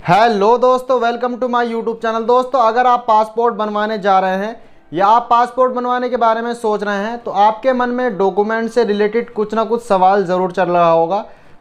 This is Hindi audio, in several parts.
हेलो दोस्तों, welcome to my YouTube channel. दोस्तों, अगर आप पासपोर्ट बनवाने जा रहे हैं या आप पासपोर्ट बनवाने के बारे में सोच रहे हैं तो आपके मन में डॉक्यूमेंट से रिलेटेड कुछ ना कुछ सवाल ज़रूर चल रहा होगा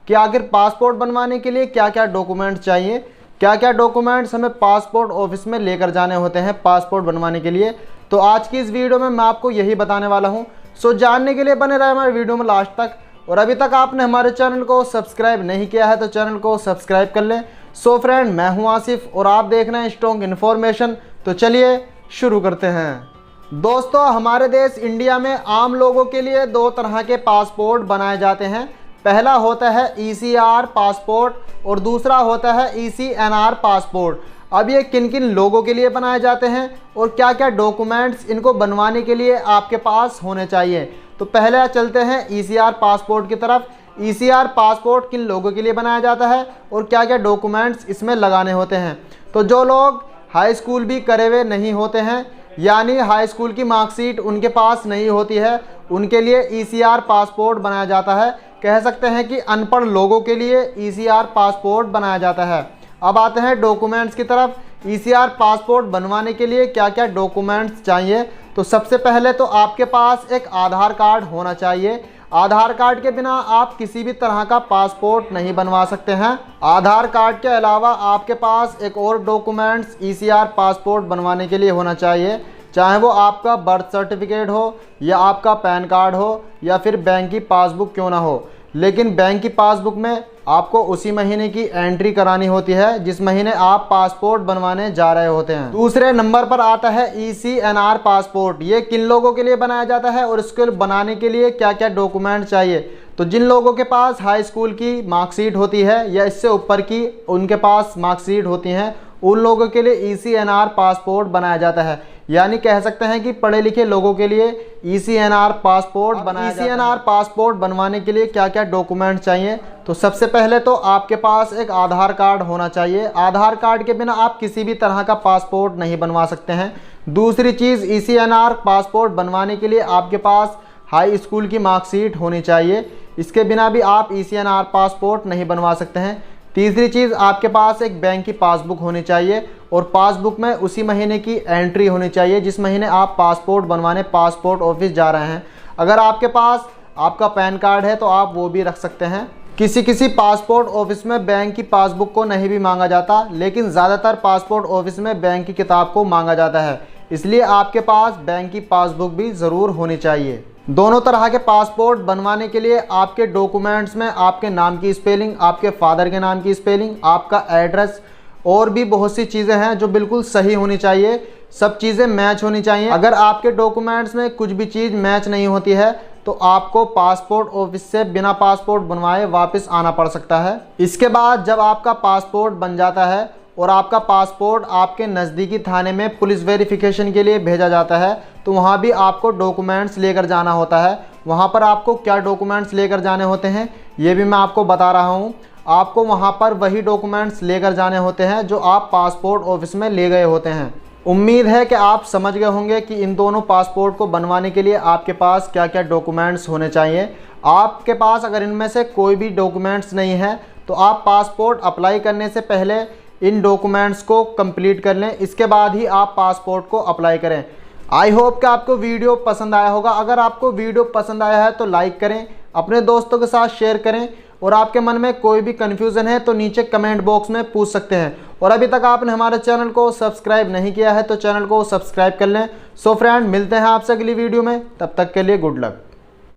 कि आखिर पासपोर्ट बनवाने के लिए क्या क्या डॉक्यूमेंट्स चाहिए, क्या क्या डॉक्यूमेंट्स हमें पासपोर्ट ऑफिस में लेकर जाने होते हैं पासपोर्ट बनवाने के लिए। तो आज की इस वीडियो में मैं आपको यही बताने वाला हूँ। सो जानने के लिए बने रहे हमारे वीडियो में लास्ट तक। और अभी तक आपने हमारे चैनल को सब्सक्राइब नहीं किया है तो चैनल को सब्सक्राइब कर लें। सो फ्रेंड, मैं हूं आसिफ और आप देख रहे हैं स्ट्रॉन्ग इन्फॉर्मेशन। तो चलिए शुरू करते हैं। दोस्तों, हमारे देश इंडिया में आम लोगों के लिए दो तरह के पासपोर्ट बनाए जाते हैं। पहला होता है ECR पासपोर्ट और दूसरा होता है ECNR पासपोर्ट। अब ये किन किन लोगों के लिए बनाए जाते हैं और क्या क्या डॉक्यूमेंट्स इनको बनवाने के लिए आपके पास होने चाहिए। तो पहले चलते हैं ECR पासपोर्ट की तरफ। ECR पासपोर्ट किन लोगों के लिए बनाया जाता है और क्या क्या डॉक्यूमेंट्स इसमें लगाने होते हैं। तो जो लोग हाई स्कूल भी करे हुए नहीं होते हैं, यानी हाई स्कूल की मार्कशीट उनके पास नहीं होती है, उनके लिए ECR पासपोर्ट बनाया जाता है। कह सकते हैं कि अनपढ़ लोगों के लिए ECR पासपोर्ट बनाया जाता है। अब आते हैं डॉक्यूमेंट्स की तरफ। ECR पासपोर्ट बनवाने के लिए क्या क्या डॉक्यूमेंट्स चाहिए। तो सबसे पहले तो आपके पास एक आधार कार्ड होना चाहिए। आधार कार्ड के बिना आप किसी भी तरह का पासपोर्ट नहीं बनवा सकते हैं। आधार कार्ड के अलावा आपके पास एक और डॉक्यूमेंट्स ECR पासपोर्ट बनवाने के लिए होना चाहिए, चाहे वो आपका बर्थ सर्टिफिकेट हो या आपका पैन कार्ड हो या फिर बैंक की पासबुक क्यों ना हो। लेकिन बैंक की पासबुक में आपको उसी महीने की एंट्री करानी होती है जिस महीने आप पासपोर्ट बनवाने जा रहे होते हैं। दूसरे नंबर पर आता है ECNR पासपोर्ट। ये किन लोगों के लिए बनाया जाता है और इसको बनाने के लिए क्या क्या डॉक्यूमेंट चाहिए। तो जिन लोगों के पास हाई स्कूल की मार्कशीट होती है या इससे ऊपर की उनके पास मार्कशीट होती हैं, उन लोगों के लिए ECNR पासपोर्ट बनाया जाता है। यानी कह सकते हैं कि पढ़े लिखे लोगों के लिए ECNR पासपोर्ट बनाया जाता है। ECNR पासपोर्ट बनवाने के लिए क्या क्या डॉक्यूमेंट चाहिए। तो सबसे पहले तो आपके पास एक आधार कार्ड होना चाहिए। आधार कार्ड के बिना आप किसी भी तरह का पासपोर्ट नहीं बनवा सकते हैं। दूसरी चीज़, ECNR पासपोर्ट बनवाने के लिए आपके पास हाई स्कूल की मार्कशीट होनी चाहिए। इसके बिना भी आप ECNR पासपोर्ट नहीं बनवा सकते हैं। तीसरी चीज़, आपके पास एक बैंक की पासबुक होनी चाहिए और पासबुक में उसी महीने की एंट्री होनी चाहिए जिस महीने आप पासपोर्ट बनवाने पासपोर्ट ऑफिस जा रहे हैं। अगर आपके पास आपका पैन कार्ड है तो आप वो भी रख सकते हैं। किसी किसी पासपोर्ट ऑफिस में बैंक की पासबुक को नहीं भी मांगा जाता, लेकिन ज़्यादातर पासपोर्ट ऑफिस में बैंक की किताब को मांगा जाता है, इसलिए आपके पास बैंक की पासबुक भी ज़रूर होनी चाहिए। दोनों तरह के पासपोर्ट बनवाने के लिए आपके डॉक्यूमेंट्स में आपके नाम की स्पेलिंग, आपके फादर के नाम की स्पेलिंग, आपका एड्रेस और भी बहुत सी चीज़ें हैं जो बिल्कुल सही होनी चाहिए। सब चीज़ें मैच होनी चाहिए। अगर आपके डॉक्यूमेंट्स में कुछ भी चीज़ मैच नहीं होती है तो आपको पासपोर्ट ऑफिस से बिना पासपोर्ट बनवाए वापस आना पड़ सकता है। इसके बाद जब आपका पासपोर्ट बन जाता है और आपका पासपोर्ट आपके नज़दीकी थाने में पुलिस वेरिफिकेशन के लिए भेजा जाता है तो वहाँ भी आपको डॉक्यूमेंट्स लेकर जाना होता है। वहाँ पर आपको क्या डॉक्यूमेंट्स लेकर जाने होते हैं ये भी मैं आपको बता रहा हूँ। आपको वहाँ पर वही डॉक्यूमेंट्स लेकर जाने होते हैं जो आप पासपोर्ट ऑफिस में ले गए होते हैं। उम्मीद है कि आप समझ गए होंगे कि इन दोनों पासपोर्ट को बनवाने के लिए आपके पास क्या क्या डॉक्यूमेंट्स होने चाहिए। आपके पास अगर इनमें से कोई भी डॉक्यूमेंट्स नहीं है तो आप पासपोर्ट अप्लाई करने से पहले इन डॉक्यूमेंट्स को कंप्लीट कर लें, इसके बाद ही आप पासपोर्ट को अप्लाई करें। आई होप कि आपको वीडियो पसंद आया होगा। अगर आपको वीडियो पसंद आया है तो लाइक करें, अपने दोस्तों के साथ शेयर करें और आपके मन में कोई भी कन्फ्यूज़न है तो नीचे कमेंट बॉक्स में पूछ सकते हैं। और अभी तक आपने हमारे चैनल को सब्सक्राइब नहीं किया है तो चैनल को सब्सक्राइब कर लें। सो फ्रेंड, मिलते हैं आपसे अगली वीडियो में, तब तक के लिए गुड लक।